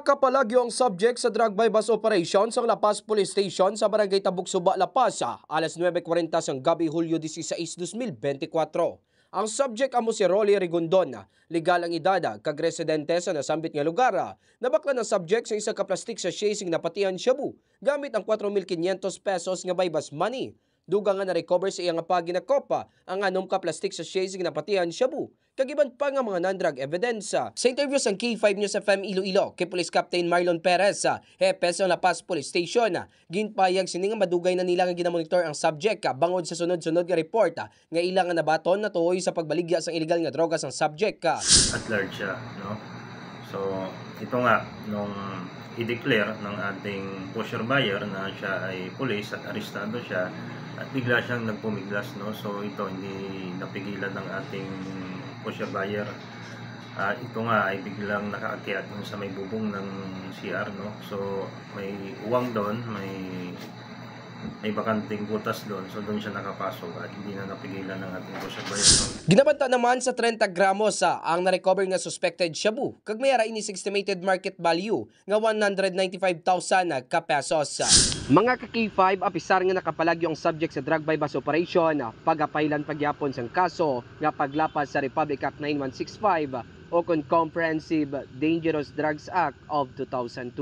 Nakapalagyo ang subject sa drug bypass operation sa La Paz Police Station sa Barangay Tabuk-Suba, La Paz, alas 9:40 ng gabi, Hulyo 16, 2024. Ang subject amo si Rolly Rigondon, legal ang edad, kag residente sa nasambit nga lugar. Nabakla ng subject sa isang kaplastik sa chasing na patian shabu gamit ang 4,500 pesos nga bypass money. Dugang nga na-recover sa iyang paginakopa ang anom ka plastik sa chasing na patihan shabu, kagiban pa nga mga non-drug evidence. Sa interview sa K5 News FM Iloilo, kay Police Captain Marlon Perez, hepe sa La Paz Police Station, ginpayag sini nga madugay na nila nga ginamonitor ang subject bangod sa sunod-sunod nga report nga ilang nga nabaton na tuoy sa pagbaligya sa illegal nga drogas ang subject. At large siya, no? So, ito nga, nung i-declare ng ating pusher buyer na siya ay pulis at arestado siya, at bigla siyang nagpumiglas, no? So ito hindi napigilan ng ating pusher buyer. Ito nga ay biglang nakaakyat sa may bubong ng CR, no? So may uwang doon, may bakanting butas doon, so doon siya nakapasok at hindi na napigilan ng ating pusher buyer, no? Ginabanta naman sa 30 gramos ang na-recover nga suspected shabu, kag may ara ini estimated market value nga 195,000 ka pesos. Mga ka-K5, apisar nga nakapalagyo ang subject sa drug bypass operation, pagapailan pagyapon sang kaso nga paglapas sa Republic Act 9165 o Comprehensive Dangerous Drugs Act of 2002.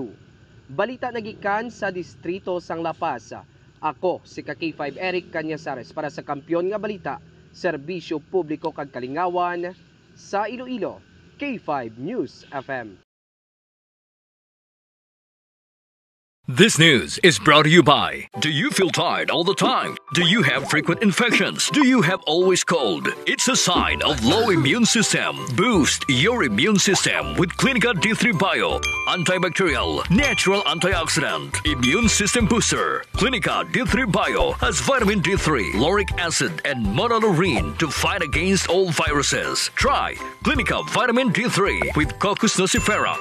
Balita nagikan sa distrito sang La Paz. Ako si ka-K5 Eric Canyasares para sa Kampiyon nga Balita, Serbisyo Publiko kag Kalingawan sa Iloilo, K5 News FM. This news is brought to you by, do you feel tired all the time? Do you have frequent infections? Do you have always cold? It's a sign of low immune system. Boost your immune system with Clinica D3 Bio, antibacterial, natural antioxidant, immune system booster. Clinica D3 Bio has vitamin D3, lauric acid, and monolurine to fight against all viruses. Try Clinica Vitamin D3 with Coccus nocifera.